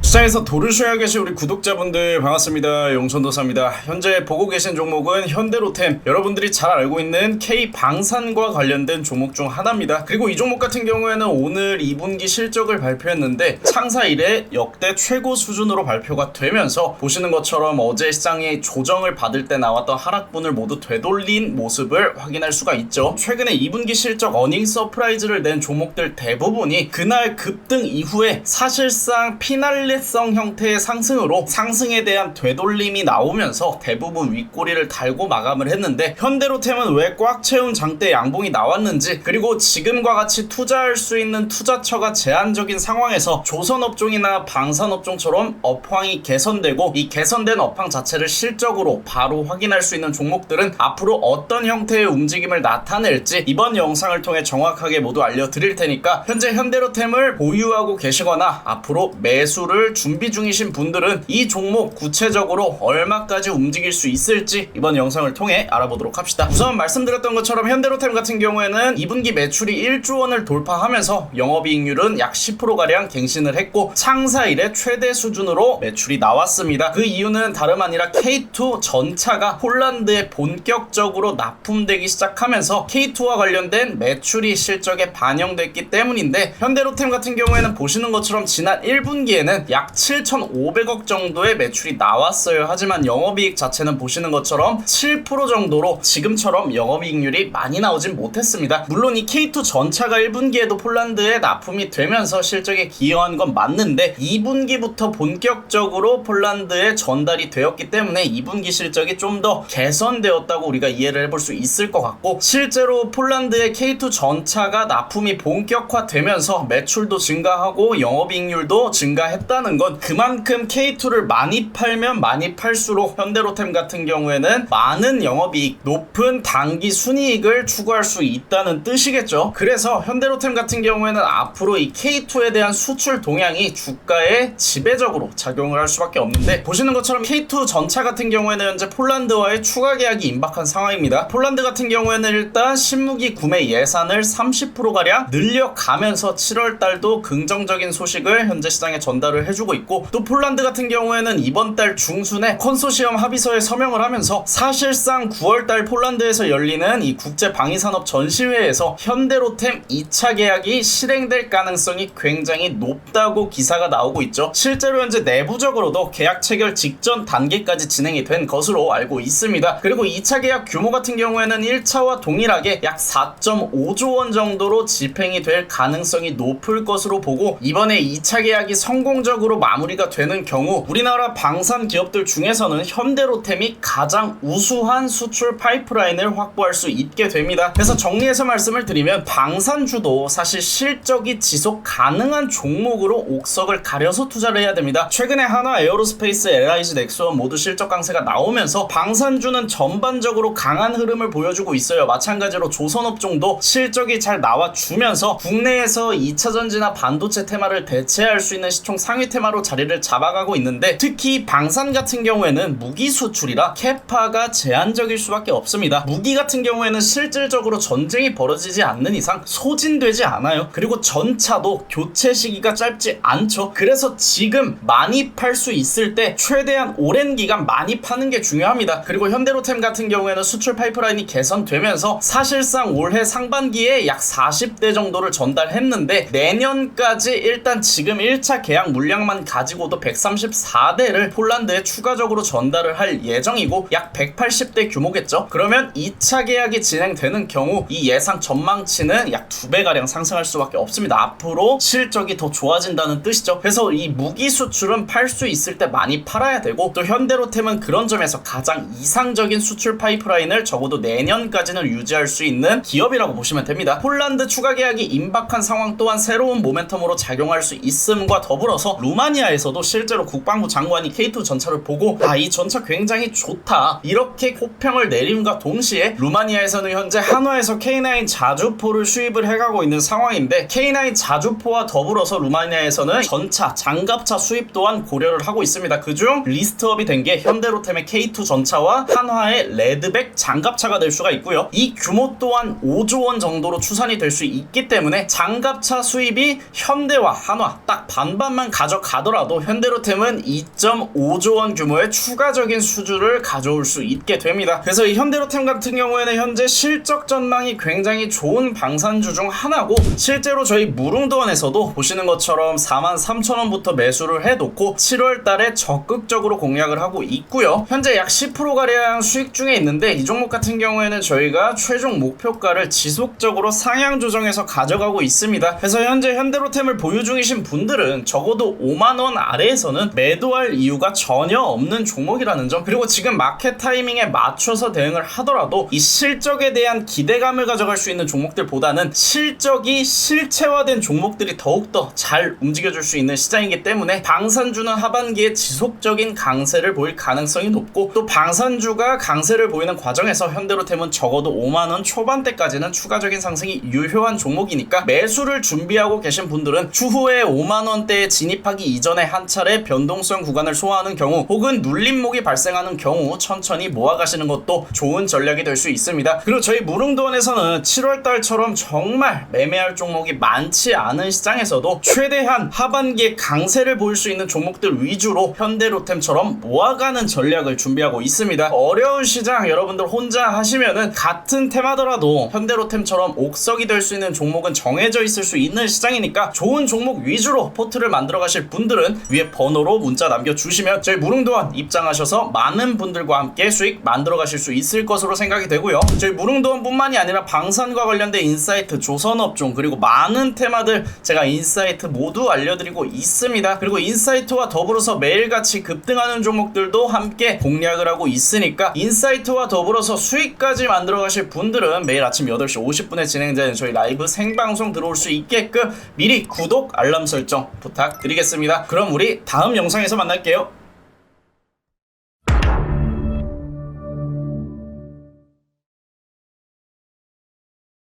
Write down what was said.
시장에서 도를 쉬어야 계신 우리 구독자분들 반갑습니다. 용천도사입니다. 현재 보고 계신 종목은 현대로템, 여러분들이 잘 알고 있는 K방산과 관련된 종목 중 하나입니다. 그리고 이 종목 같은 경우에는 오늘 2분기 실적을 발표했는데 창사 이래 역대 최고 수준으로 발표가 되면서 보시는 것처럼 어제 시장이 조정을 받을 때 나왔던 하락분을 모두 되돌린 모습을 확인할 수가 있죠. 최근에 2분기 실적 어닝 서프라이즈를 낸 종목들 대부분이 그날 급등 이후에 사실상 피날레성 형태의 상승으로 상승에 대한 되돌림이 나오면서 대부분 윗꼬리를 달고 마감을 했는데, 현대로템은 왜 꽉 채운 장대 양봉이 나왔는지, 그리고 지금과 같이 투자할 수 있는 투자처가 제한적인 상황에서 조선업종이나 방산업종처럼 업황이 개선되고 이 개선된 업황 자체를 실적으로 바로 확인할 수 있는 종목들은 앞으로 어떤 형태의 움직임을 나타낼지 이번 영상을 통해 정확하게 모두 알려드릴 테니까, 현재 현대로템을 보유하고 계시거나 앞으로 매수를 준비 중이신 분들은 이 종목 구체적으로 얼마까지 움직일 수 있을지 이번 영상을 통해 알아보도록 합시다. 우선 말씀드렸던 것처럼 현대로템 같은 경우에는 2분기 매출이 1조 원을 돌파하면서 영업이익률은 약 10%가량 갱신을 했고 창사 이래 최대 수준으로 매출이 나왔습니다. 그 이유는 다름 아니라 K2 전차가 폴란드에 본격적으로 납품되기 시작하면서 K2와 관련된 매출이 실적에 반영됐기 때문인데, 현대로템 같은 경우에는 보시는 것처럼 지난 1분기에는 약 7,500억 정도의 매출이 나왔어요. 하지만 영업이익 자체는 보시는 것처럼 7% 정도로 지금처럼 영업이익률이 많이 나오진 못했습니다. 물론 이 K2 전차가 1분기에도 폴란드에 납품이 되면서 실적에 기여한 건 맞는데 2분기부터 본격적으로 폴란드에 전달이 되었기 때문에 2분기 실적이 좀 더 개선되었다고 우리가 이해를 해볼 수 있을 것 같고, 실제로 폴란드의 K2 전차가 납품이 본격화되면서 매출도 증가하고 영업이익률도 증가했다는 건 그만큼 K2를 많이 팔면 많이 팔수록 현대로템 같은 경우에는 많은 영업이익, 높은 단기 순이익을 추구할 수 있다는 뜻이겠죠. 그래서 현대로템 같은 경우에는 앞으로 이 K2에 대한 수출 동향이 주가에 지배적으로 작용을 할 수밖에 없는데, 보시는 것처럼 K2 전차 같은 경우에는 현재 폴란드와의 추가 계약이 임박한 상황입니다. 폴란드 같은 경우에는 일단 신무기 구매 예산을 30%가량 늘려가면서 7월달도 긍정적인 소식을 현재 시장에 전달을 해주고 있고, 또 폴란드 같은 경우에는 이번 달 중순에 컨소시엄 합의서에 서명을 하면서 사실상 9월달 폴란드에서 열리는 이 국제방위산업 전시회에서 현대로템 2차 계약이 실행될 가능성이 굉장히 높다고 기사가 나오고 있죠. 실제로 현재 내부적으로도 계약 체결 직전 단계까지 진행이 된 것으로 알고 있습니다. 그리고 2차 계약 규모 같은 경우에는 1차와 동일하게 약 4.5조 원 정도로 집행이 될 가능성이 높을 것으로 보고, 이번에 2차 계약이 성공적으로 마무리가 되는 경우 우리나라 방산 기업들 중에서는 현대로템이 가장 우수한 수출 파이프라인을 확보할 수 있게 됩니다. 그래서 정리해서 말씀을 드리면 방산주도 사실 실적이 지속 가능한 종목으로 옥석을 가려서 투자를 해야 됩니다. 최근에 한화 에어로스페이스, LIG, 넥스원 모두 실적 강세가 나오면서 방산주는 전반적으로 강한 흐름을 보여주고 있어요. 마찬가지로 조선업종도 실적이 잘 나와주면서 국내에서 2차전지나 반도체 테마를 대체할 수 있는 시총 상위 테마로 자리를 잡아가고 있는데, 특히 방산 같은 경우에는 무기 수출이라 캐파가 제한적일 수밖에 없습니다. 무기 같은 경우에는 실질적으로 전쟁이 벌어지지 않는 이상 소진되지 않아요. 그리고 전차도 교체 시기가 짧지 않죠. 그래서 지금 많이 팔 수 있을 때 최대한 오랜 기간 많이 파는 게 중요합니다. 그리고 현대로템 같은 경우에는 수출 파이프라인이 개선되면서 사실상 올해 상반기에 약 40대 정도를 전달했는데, 내년까지 일단 지금 1차 계약 물량만 가지고도 134대를 폴란드에 추가적으로 전달을 할 예정이고 약 180대 규모겠죠. 그러면 2차 계약이 진행되는 경우 이 예상 전망치는 약 2배가량 상승할 수밖에 없습니다. 앞으로 실적이 더 좋아진다는 뜻이죠. 그래서 이 무기 수출은 팔 수 있을 때 많이 팔아야 되고, 또 현대로템은 그런 점에서 가장 이상적인 수출 파이프라인을 적어도 내년까지는 유지할 수 있는 기업이라고 보시면 됩니다. 폴란드 추가 계약이 임박한 상황 또한 새로운 모멘텀으로 작용할 수 있음과 더불어서 루마니아에서도 실제로 국방부 장관이 K2 전차를 보고 이 전차 굉장히 좋다 이렇게 호평을 내림과 동시에, 루마니아에서는 현재 한화에서 K9 자주포를 수입을 해가고 있는 상황인데, K9 자주포와 더불어서 루마니아에서는 전차, 장갑차 수입 또한 고려를 하고 있습니다. 그중 리스트업이 된 게 현대로템의 K2 전차와 한화의 레드백 장갑차가 될 수가 있고요. 이 규모 또한 5조 원 정도로 추산이 될 수 있기 때문에 장갑차 수입이 현대와 한화 딱 반반만 가져 가져가더라도 현대로템은 2.5조 원 규모의 추가적인 수주를 가져올 수 있게 됩니다. 그래서 이 현대로템 같은 경우에는 현재 실적 전망이 굉장히 좋은 방산주 중 하나고, 실제로 저희 무릉도원에서도 보시는 것처럼 43,000원부터 매수를 해놓고 7월 달에 적극적으로 공략을 하고 있고요. 현재 약 10%가량 수익 중에 있는데, 이 종목 같은 경우에는 저희가 최종 목표가를 지속적으로 상향 조정해서 가져가고 있습니다. 그래서 현재 현대로템을 보유 중이신 분들은 적어도 5만원 아래에서는 매도할 이유가 전혀 없는 종목이라는 점, 그리고 지금 마켓 타이밍에 맞춰서 대응을 하더라도 이 실적에 대한 기대감을 가져갈 수 있는 종목들보다는 실적이 실체화된 종목들이 더욱더 잘 움직여줄 수 있는 시장이기 때문에 방산주는 하반기에 지속적인 강세를 보일 가능성이 높고, 또 방산주가 강세를 보이는 과정에서 현대로템은 적어도 5만원 초반대까지는 추가적인 상승이 유효한 종목이니까 매수를 준비하고 계신 분들은 추후에 5만원대에 진입하기 이전에 한 차례 변동성 구간을 소화하는 경우, 혹은 눌림목이 발생하는 경우 천천히 모아가시는 것도 좋은 전략이 될 수 있습니다. 그리고 저희 무릉도원에서는 7월달처럼 정말 매매할 종목이 많지 않은 시장에서도 최대한 하반기에 강세를 보일 수 있는 종목들 위주로 현대로템처럼 모아가는 전략을 준비하고 있습니다. 어려운 시장 여러분들 혼자 하시면은 같은 테마더라도 현대로템처럼 옥석이 될 수 있는 종목은 정해져 있을 수 있는 시장이니까 좋은 종목 위주로 포트를 만들어 가실 분들은 위에 번호로 문자 남겨주시면 저희 무릉도원 입장하셔서 많은 분들과 함께 수익 만들어 가실 수 있을 것으로 생각이 되고요. 저희 무릉도원 뿐만이 아니라 방산과 관련된 인사이트, 조선업종, 그리고 많은 테마들 제가 인사이트 모두 알려드리고 있습니다. 그리고 인사이트와 더불어서 매일같이 급등하는 종목들도 함께 공략을 하고 있으니까 인사이트와 더불어서 수익까지 만들어 가실 분들은 매일 아침 8시 50분에 진행되는 저희 라이브 생방송 들어올 수 있게끔 미리 구독, 알람 설정 부탁드리겠습니다. 그럼 우리 다음 영상에서 만날게요.